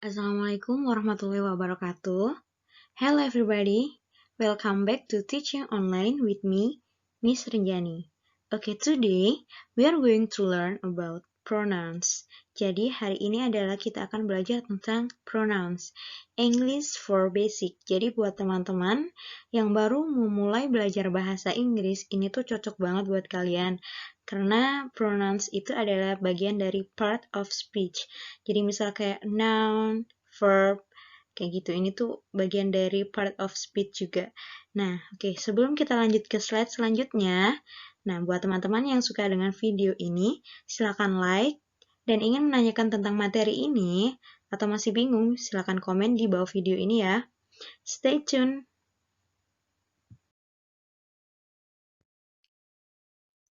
Assalamualaikum warahmatullahi wabarakatuh. Hello everybody, welcome back to Teaching Online with me, Miss Renjani. Okay, today we are going to learn about pronouns. Jadi hari ini adalah kita akan belajar tentang pronouns, English for basic. Jadi buat teman-teman yang baru memulai belajar bahasa Inggris, ini tuh cocok banget buat kalian. Karena pronouns itu adalah bagian dari part of speech. Jadi misal kayak noun, verb, kayak gitu. Ini tuh bagian dari part of speech juga. Nah, oke, sebelum kita lanjut ke slide selanjutnya, nah buat teman-teman yang suka dengan video ini, silakan like dan ingin menanyakan tentang materi ini atau masih bingung, silakan komen di bawah video ini ya. Stay tune.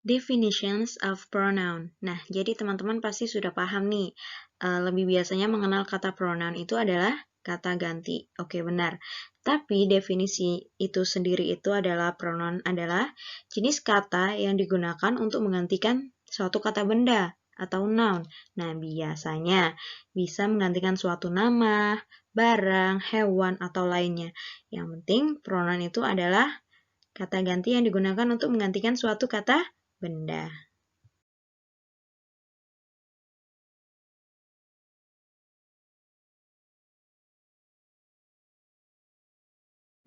Definitions of pronoun. Nah, jadi teman-teman pasti sudah paham nih, lebih biasanya mengenal kata pronoun itu adalah kata ganti. Oke, benar. Tapi definisi itu sendiri itu adalah pronoun adalah jenis kata yang digunakan untuk menggantikan suatu kata benda atau noun. Nah, biasanya bisa menggantikan suatu nama, barang, hewan, atau lainnya. Yang penting pronoun itu adalah kata ganti yang digunakan untuk menggantikan suatu kata benda.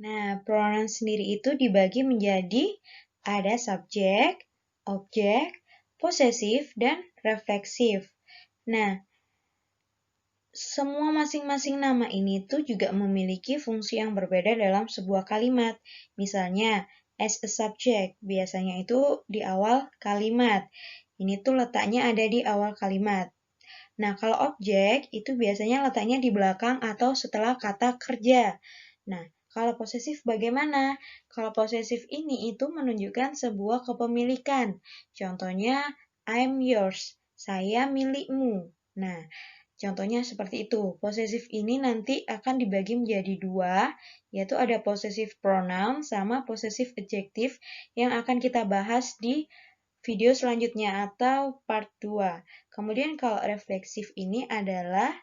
Nah, pronoun sendiri itu dibagi menjadi ada subjek, objek, posesif, dan refleksif. Nah, semua masing-masing nama ini tuh juga memiliki fungsi yang berbeda dalam sebuah kalimat. Misalnya, as a subject, biasanya itu di awal kalimat. Ini tuh letaknya ada di awal kalimat. Nah, kalau objek itu biasanya letaknya di belakang atau setelah kata kerja. Nah, kalau posesif bagaimana? Kalau posesif ini itu menunjukkan sebuah kepemilikan. Contohnya, I'm yours, saya milikmu. Nah, contohnya seperti itu. Posesif ini nanti akan dibagi menjadi dua, yaitu ada possessive pronoun sama possessive adjective yang akan kita bahas di video selanjutnya atau part 2. Kemudian kalau refleksif ini adalah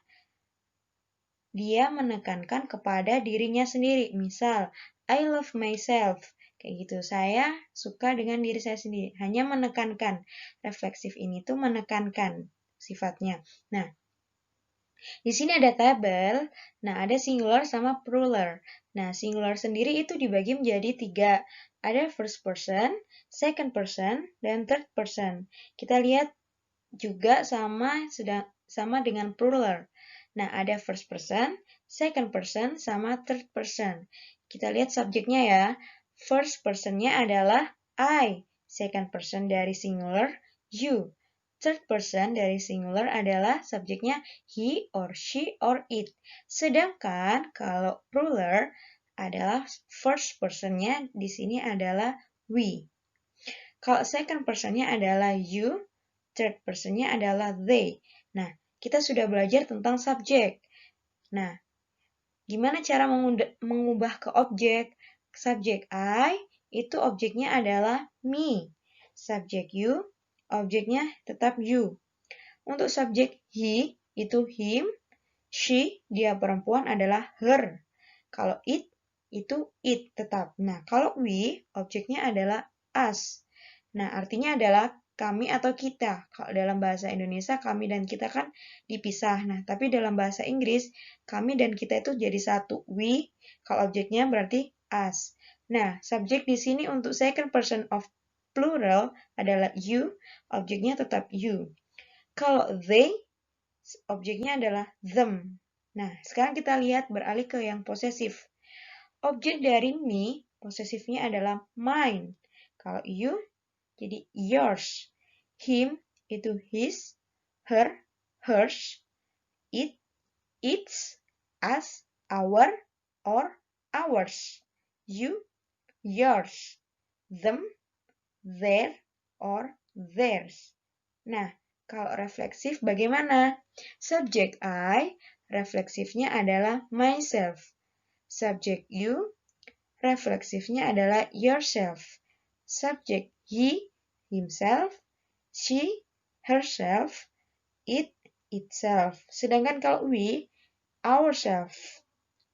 dia menekankan kepada dirinya sendiri. Misal, I love myself. Kayak gitu, saya suka dengan diri saya sendiri. Hanya menekankan. Refleksif ini tuh menekankan sifatnya. Nah, di sini ada tabel. Nah, ada singular sama plural. Nah, singular sendiri itu dibagi menjadi 3. Ada first person, second person, dan third person. Kita lihat juga sama dengan plural. Nah, ada first person, second person, sama third person. Kita lihat subjeknya ya. First personnya adalah I. Second person dari singular, you. Third person dari singular adalah subjeknya he or she or it. Sedangkan kalau plural adalah first personnya di sini adalah we. Kalau second personnya adalah you, third personnya adalah they. Nah, kita sudah belajar tentang subjek. Nah, gimana cara mengubah ke objek? Subjek I, itu objeknya adalah me. Subjek you, objeknya tetap you. Untuk subjek he, itu him. She, dia perempuan adalah her. Kalau it, itu it tetap. Nah, kalau we, objeknya adalah us. Nah, artinya adalah kami atau kita. Kalau dalam bahasa Indonesia, kami dan kita kan dipisah. Nah, tapi dalam bahasa Inggris, kami dan kita itu jadi satu. We, kalau objeknya berarti us. Nah, subjek di sini untuk second person of plural adalah you, objeknya tetap you. Kalau they, objeknya adalah them. Nah, sekarang kita lihat beralih ke yang posesif. Objek dari me, posesifnya adalah mine. Kalau you, jadi yours. Him, itu his. Her, hers. It, its. Us, our, or ours. You, yours. Them, their, or theirs. Nah, kalau refleksif bagaimana? Subjek I, refleksifnya adalah myself. Subjek you, refleksifnya adalah yourself. Subjek he, himself. She, herself. It, itself. Sedangkan kalau we, ourselves,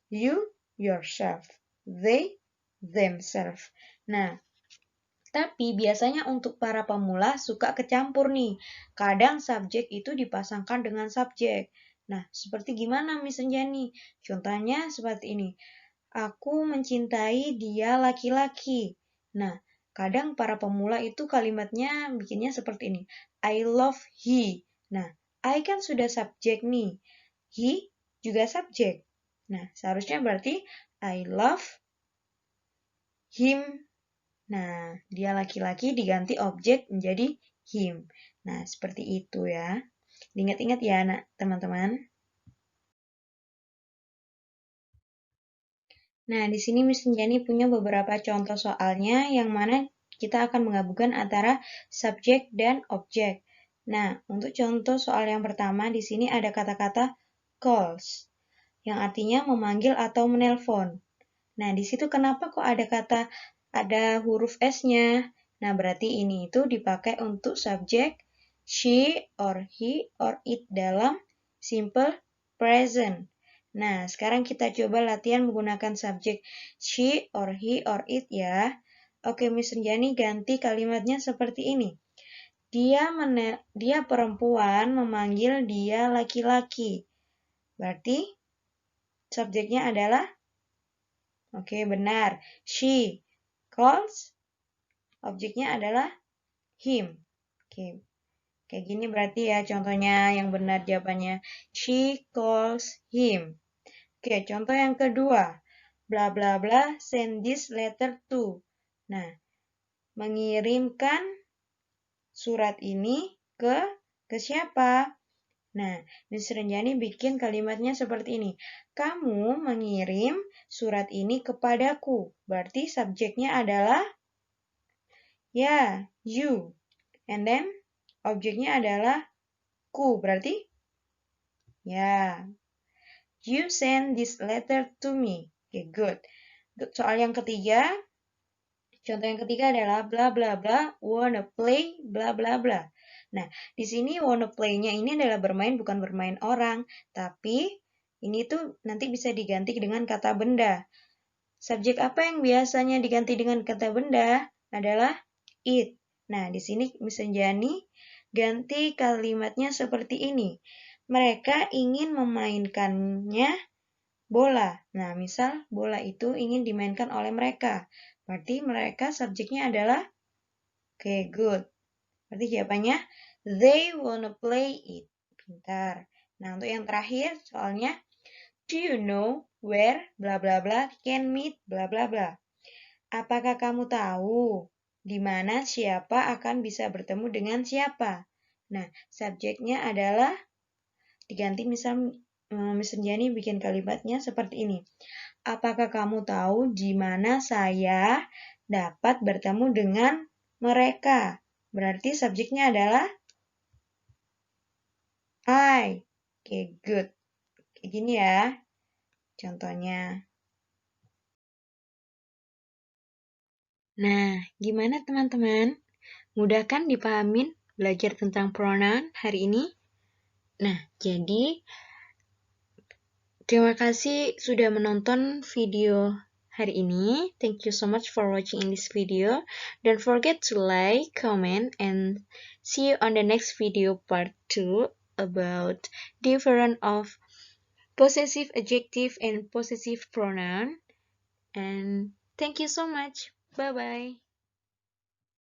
you, yourself, they, themselves. Nah, tapi biasanya untuk para pemula suka kecampur nih. Kadang subjek itu dipasangkan dengan subjek. Nah, seperti gimana Miss Enjani? Contohnya seperti ini. Aku mencintai dia laki-laki. Nah, kadang para pemula itu kalimatnya bikinnya seperti ini. I love he. Nah, I kan sudah subjek nih. He juga subjek. Nah, seharusnya berarti I love him. Nah, dia laki-laki diganti objek menjadi him. Nah, seperti itu ya. Diingat-ingat ya, teman-teman. Nah, di sini Miss Jenny punya beberapa contoh soalnya yang mana kita akan menggabungkan antara subjek dan objek. Nah, untuk contoh soal yang pertama di sini ada kata-kata calls yang artinya memanggil atau menelpon. Nah, di situ kenapa kok ada huruf S-nya? Nah, berarti ini itu dipakai untuk subjek she or he or it dalam simple present. Nah, sekarang kita coba latihan menggunakan subjek she or he or it ya. Oke, Miss Renjani ganti kalimatnya seperti ini. Dia perempuan memanggil dia laki-laki. Berarti subjeknya adalah oke, benar. She calls, objeknya adalah him. Oke, kayak gini berarti ya contohnya yang benar jawabannya. She calls him. Oke, contoh yang kedua. Bla bla bla send this letter to. Nah, mengirimkan surat ini ke siapa? Nah, Miss Renjani bikin kalimatnya seperti ini. Kamu mengirim surat ini kepadaku. Berarti subjeknya adalah ya, you. And then objeknya adalah ku. Berarti ya, you send this letter to me. Oke, good. Soal yang ketiga, contoh yang ketiga adalah bla bla bla wanna play bla bla bla. Nah, di sini wanna play-nya ini adalah bermain bukan bermain orang, tapi ini tuh nanti bisa diganti dengan kata benda. Subjek apa yang biasanya diganti dengan kata benda adalah it. Nah, di sini Miss Anjani ganti kalimatnya seperti ini. Mereka ingin memainkannya bola. Nah, misal bola itu ingin dimainkan oleh mereka. Berarti mereka subjeknya adalah oke, good. Berarti jawabannya they wanna play it. Pintar. Nah, untuk yang terakhir soalnya do you know where bla bla bla can meet bla bla bla. Apakah kamu tahu di mana siapa akan bisa bertemu dengan siapa? Nah, subjeknya adalah diganti misal Miss Jenny bikin kalimatnya seperti ini. Apakah kamu tahu di mana saya dapat bertemu dengan mereka? Berarti subjeknya adalah I. Oke, good. Kayak gini ya contohnya. Nah, gimana teman-teman? Mudah kan dipahamin belajar tentang pronoun hari ini? Nah, jadi terima kasih sudah menonton video hari ini. Thank you so much for watching in this video. Don't forget to like, comment, and see you on the next video part 2 about different of possessive adjective and possessive pronoun. And thank you so much. Bye-bye.